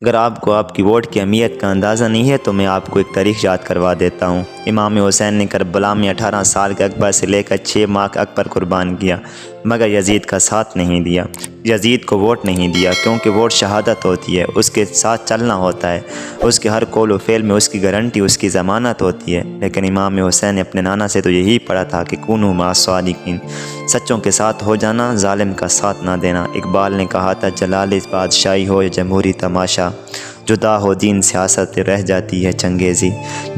اگر آپ کو آپ کی ووٹ کی اہمیت کا اندازہ نہیں ہے تو میں آپ کو ایک تاریخ یاد کروا دیتا ہوں۔ امام حسین نے کربلا میں 18 سال کے اکبر سے لے کر 6 ماہ کا اکبر قربان کیا، مگر یزید کا ساتھ نہیں دیا۔ یزید کو ووٹ نہیں دیا کیونکہ ووٹ شہادت ہوتی ہے، اس کے ساتھ چلنا ہوتا ہے، اس کے ہر قول و فعل میں اس کی گارنٹی، اس کی ضمانت ہوتی ہے۔ لیکن امام حسین نے اپنے نانا سے تو یہی پڑھا تھا کہ کونوا مع الصادقین، سچوں کے ساتھ ہو جانا، ظالم کا ساتھ نہ دینا۔ اقبال نے کہا تھا جلال بادشاہی ہو یا جمہوری تماشا، جدا ہو دین سیاست رہ جاتی ہے چنگیزی۔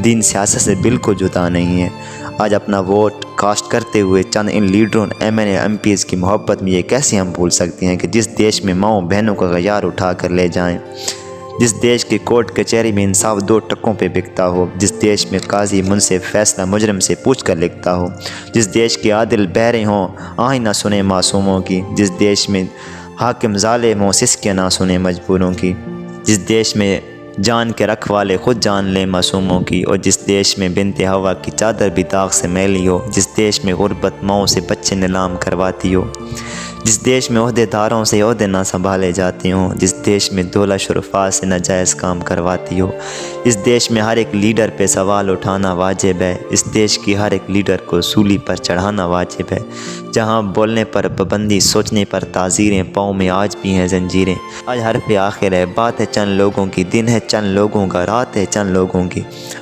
دین سیاست سے بالکل جدا نہیں ہے۔ آج اپنا ووٹ کاسٹ کرتے ہوئے چند ان لیڈروں M N A MPs کی محبت میں یہ کیسے ہم بھول سکتے ہیں کہ جس دیش میں ماؤں بہنوں کا غیار اٹھا کر لے جائیں، جس دیش کی کورٹ کچہری میں انصاف 2 ٹکوں پہ بکتا ہو، جس دیش میں قاضی منصف فیصلہ مجرم سے پوچھ کر لکھتا ہو، جس دیش کے عادل بہرے ہوں آہیں نہ سنے معصوموں کی، جس دیش میں حاکم ظالم ہوں سسکیاں نہ سنے مجبوروں کی، جس دیش میں جان کے رکھوالے خود جان لیں معصوموں کی، اور جس دیش میں بنت ہوا کی چادر بھی داغ سے میلی ہو، جس دیش میں غربت ماؤں سے بچے نیلام کرواتی ہو، جس دیش میں عہدے داروں سے عہدے نہ سنبھالے جاتے ہوں، جس دیش میں دولہ شرفاء سے ناجائز کام کرواتی ہو، اس دیش میں ہر ایک لیڈر پہ سوال اٹھانا واجب ہے، اس دیش کی ہر ایک لیڈر کو سولی پر چڑھانا واجب ہے، جہاں بولنے پر پابندی، سوچنے پر تعزیریں، پاؤں میں آج بھی ہیں زنجیریں۔ آج حرف آخر ہے، بات ہے چند لوگوں کی، دن ہے چند لوگوں کا، رات ہے چند لوگوں کی،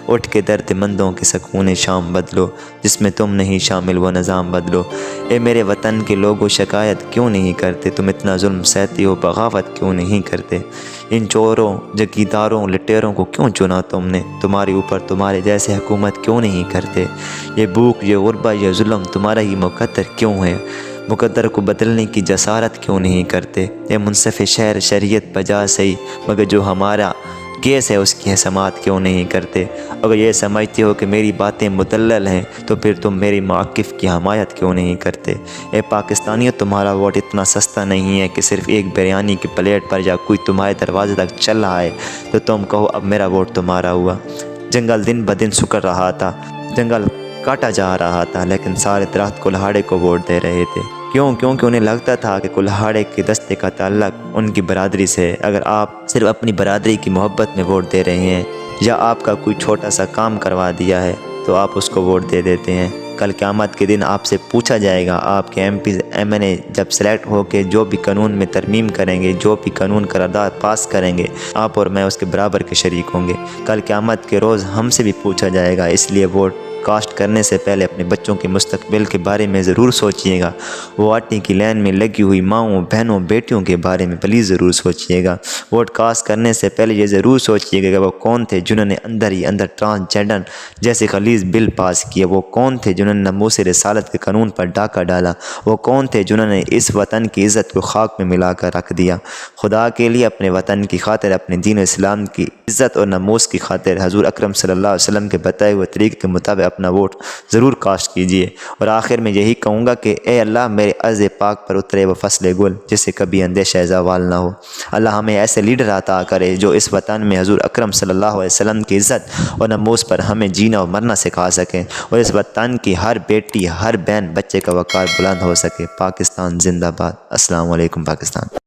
اٹھ کے درد مندوں کے سکون شام بدلو، جس میں تم نہیں شامل وہ نظام بدلو۔ اے میرے وطن کے لوگوں شکایت کیوں نہیں کرتے، تم اتنا ظلم سہتے ہو بغاوت کیوں نہیں کرتے، ان چوروں جگیداروں لٹیروں کو کیوں چنا تم نے، تمہارے اوپر تمہارے جیسے حکومت کیوں نہیں کرتے، یہ بھوک یہ غربت یہ ظلم تمہارا ہی مقدر کیوں ہے، مقدر کو بدلنے کی جسارت کیوں نہیں کرتے، اے منصف شہر شریعت بجا سہی مگر جو ہمارا کیس ہے اس کی سماعت کیوں نہیں کرتے۔ اگر یہ سمجھتے ہو کہ میری باتیں مدلل ہیں تو پھر تم میری موقف کی حمایت کیوں نہیں کرتے۔ اے پاکستانیوں، تمہارا ووٹ اتنا سستا نہیں ہے کہ صرف ایک بریانی کی پلیٹ پر یا کوئی تمہارے دروازے تک چل رہا ہے تو تم کہو اب میرا ووٹ تمہارا ہوا۔ جنگل دن بدن سکڑ رہا تھا، جنگل کاٹا جا رہا تھا، لیکن سارے درخت کلہاڑے کو ووٹ دے رہے تھے۔ کیونکہ انہیں لگتا تھا کہ کلہاڑے کے دستے کا تعلق ان کی برادری سے ہے۔ اگر آپ صرف اپنی برادری کی محبت میں ووٹ دے رہے ہیں یا آپ کا کوئی چھوٹا سا کام کروا دیا ہے تو آپ اس کو ووٹ دے دیتے ہیں، کل قیامت کے دن آپ سے پوچھا جائے گا، آپ کے ایم پیز ایم این اے جب سلیکٹ ہو کے جو بھی قانون میں ترمیم کریں گے، جو بھی قانون قرارداد پاس کریں گے، آپ اور میں اس کے برابر کے شریک ہوں گے۔ کل قیامت کے روز ہم سے بھی پوچھا جائے گا، اس لیے ووٹ کاسٹ کرنے سے پہلے اپنے بچوں کے مستقبل کے بارے میں ضرور سوچئے گا، وہ آٹے کی لائن میں لگی ہوئی ماؤں بہنوں بیٹیوں کے بارے میں پلیز ضرور سوچئے گا۔ ووٹ کاسٹ کرنے سے پہلے یہ ضرور سوچئے گا کہ وہ کون تھے جنہوں نے اندر ہی اندر ٹرانسجینڈر جیسے غلیظ بل پاس کیے، وہ کون تھے جنہوں نے ناموس رسالت کے قانون پر ڈاکہ ڈالا، وہ کون تھے جنہوں نے اس وطن کی عزت کو خاک میں ملا کر رکھ دیا۔ خدا کے لیے اپنے وطن کی خاطر، اپنے دین اسلام کی عزت اور ناموس کی خاطر حضور اکرم صلی اللہ علیہ وسلم کے بتائے ہوئے طریقے کے مطابق اپنا ووٹ ضرور کاسٹ کیجئے۔ اور آخر میں یہی کہوں گا کہ اے اللہ میرے عرض پاک پر اترے وہ فصل گل جس سے کبھی اندیشہ زوال نہ ہو۔ اللہ ہمیں ایسے لیڈر عطا کرے جو اس وطن میں حضور اکرم صلی اللہ علیہ وسلم کی عزت اور ناموس پر ہمیں جینا اور مرنا سکھا سکیں، اور اس وطن کی ہر بیٹی ہر بہن بچے کا وقار بلند ہو سکے۔ پاکستان زندہ باد۔ السلام علیکم پاکستان۔